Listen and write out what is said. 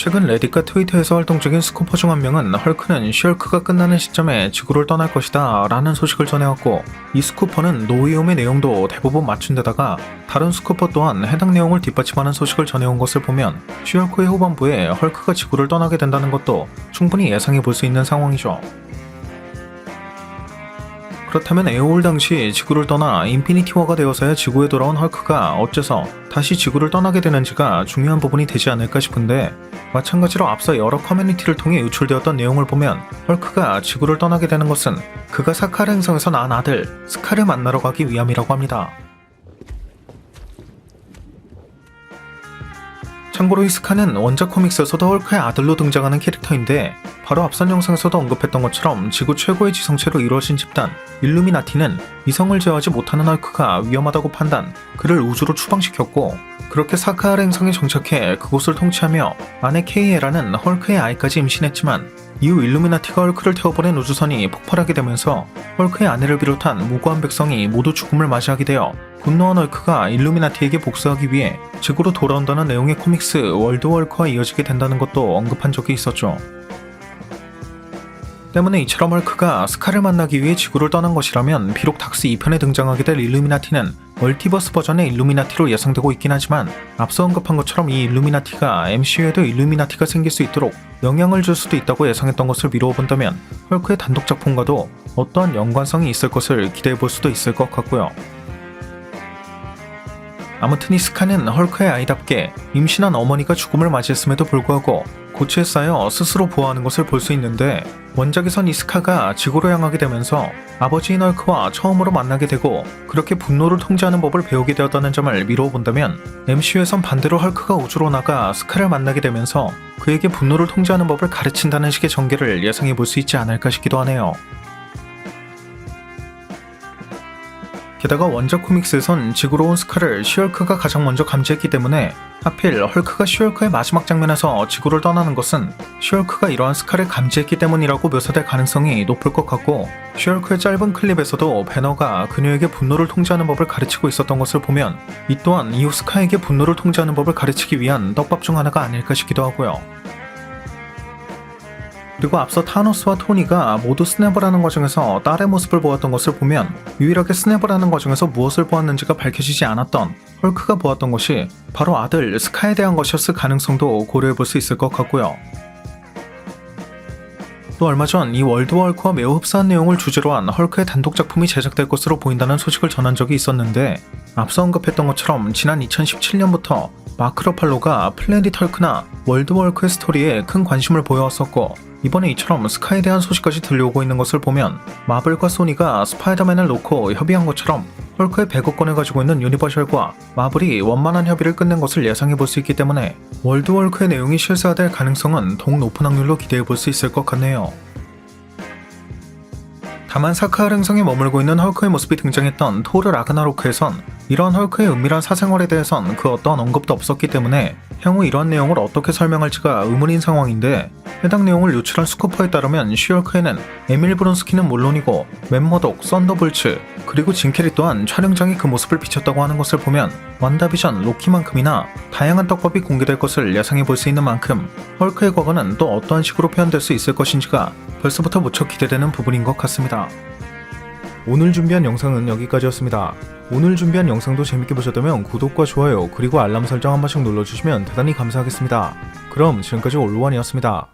최근 레딧과 트위터에서 활동 중인 스쿠퍼 중 한 명은 헐크는 쉬얼크가 끝나는 시점에 지구를 떠날 것이다 라는 소식을 전해왔고, 이 스쿠퍼는 노이움의 내용도 대부분 맞춘 데다가 다른 스쿠퍼 또한 해당 내용을 뒷받침하는 소식을 전해온 것을 보면 쉬얼크의 후반부에 헐크가 지구를 떠나게 된다는 것도 충분히 예상해 볼 수 있는 상황이죠. 그렇다면 에어올 당시 지구를 떠나 인피니티 워가 되어서야 지구에 돌아온 헐크가 어째서 다시 지구를 떠나게 되는지가 중요한 부분이 되지 않을까 싶은데, 마찬가지로 앞서 여러 커뮤니티를 통해 유출되었던 내용을 보면 헐크가 지구를 떠나게 되는 것은 그가 사카르 행성에서 낳은 아들 스카를 만나러 가기 위함이라고 합니다. 참고로 이 스카는 원작 코믹스에서도 헐크의 아들로 등장하는 캐릭터인데, 바로 앞선 영상에서도 언급했던 것처럼 지구 최고의 지성체로 이루어진 집단 일루미나티는 이성을 제어하지 못하는 헐크가 위험하다고 판단, 그를 우주로 추방시켰고, 그렇게 사카르 행성에 정착해 그곳을 통치하며 아내 케이에라는 헐크의 아이까지 임신했지만, 이후 일루미나티가 헐크를 태워보낸 우주선이 폭발하게 되면서 헐크의 아내를 비롯한 무고한 백성이 모두 죽음을 맞이하게 되어 분노한 헐크가 일루미나티에게 복수하기 위해 지구로 돌아온다는 내용의 코믹스 월드 헐크와 이어지게 된다는 것도 언급한 적이 있었죠. 때문에 이처럼 헐크가 스카를 만나기 위해 지구를 떠난 것이라면 비록 닥스 2편에 등장하게 될 일루미나티는 멀티버스 버전의 일루미나티로 예상되고 있긴 하지만, 앞서 언급한 것처럼 이 일루미나티가 MCU에도 일루미나티가 생길 수 있도록 영향을 줄 수도 있다고 예상했던 것을 미루어 본다면 헐크의 단독 작품과도 어떠한 연관성이 있을 것을 기대해 볼 수도 있을 것 같고요. 아무튼 이 스카는 헐크의 아이답게 임신한 어머니가 죽음을 맞이했음에도 불구하고 고치에 쌓여 스스로 부화하는 것을 볼 수 있는데, 원작에선 이 스카가 지구로 향하게 되면서 아버지인 헐크와 처음으로 만나게 되고 그렇게 분노를 통제하는 법을 배우게 되었다는 점을 미루어 본다면, MCU에선 반대로 헐크가 우주로 나가 스카를 만나게 되면서 그에게 분노를 통제하는 법을 가르친다는 식의 전개를 예상해 볼 수 있지 않을까 싶기도 하네요. 게다가 원작 코믹스에선 지구로 온 스카를 쉬얼크가 가장 먼저 감지했기 때문에 하필 헐크가 쉬얼크의 마지막 장면에서 지구를 떠나는 것은 쉬얼크가 이러한 스카를 감지했기 때문이라고 묘사될 가능성이 높을 것 같고, 쉬얼크의 짧은 클립에서도 배너가 그녀에게 분노를 통제하는 법을 가르치고 있었던 것을 보면 이 또한 이후 스카에게 분노를 통제하는 법을 가르치기 위한 떡밥 중 하나가 아닐까 싶기도 하고요. 그리고 앞서 타노스와 토니가 모두 스냅을 하는 과정에서 딸의 모습을 보았던 것을 보면 유일하게 스냅을 하는 과정에서 무엇을 보았는지가 밝혀지지 않았던 헐크가 보았던 것이 바로 아들 스카에 대한 것이었을 가능성도 고려해볼 수 있을 것 같고요. 또 얼마 전 이 월드 헐크와 매우 흡사한 내용을 주제로 한 헐크의 단독 작품이 제작될 것으로 보인다는 소식을 전한 적이 있었는데, 앞서 언급했던 것처럼 지난 2017년부터 마크 러팔로가 플래닛 헐크나 월드 헐크의 스토리에 큰 관심을 보여왔었고, 이번에 이처럼 스카에 대한 소식까지 들려오고 있는 것을 보면 마블과 소니가 스파이더맨을 놓고 협의한 것처럼 헐크의 100억 권을 가지고 있는 유니버셜과 마블이 원만한 협의를 끝낸 것을 예상해 볼 수 있기 때문에 월드 헐크의 내용이 실사될 가능성은 더욱 높은 확률로 기대해 볼 수 있을 것 같네요. 다만 사카르 행성에 머물고 있는 헐크의 모습이 등장했던 토르 라그나로크에선 이러한 헐크의 은밀한 사생활에 대해선 그 어떠한 언급도 없었기 때문에 향후 이러한 내용을 어떻게 설명할지가 의문인 상황인데, 해당 내용을 유출한 스쿠퍼에 따르면 쉬얼크에는 에밀 브론스키는 물론이고 맷 머독, 썬더볼츠, 그리고 짐 캐리 또한 촬영장에 그 모습을 비췄다고 하는 것을 보면 완다비전, 로키만큼이나 다양한 떡밥이 공개될 것을 예상해 볼 수 있는 만큼 헐크의 과거는 또 어떠한 식으로 표현될 수 있을 것인지가 벌써부터 무척 기대되는 부분인 것 같습니다. 오늘 준비한 영상은 여기까지였습니다. 오늘 준비한 영상도 재밌게 보셨다면 구독과 좋아요 그리고 알람 설정 한 번씩 눌러주시면 대단히 감사하겠습니다. 그럼 지금까지 올로원이었습니다.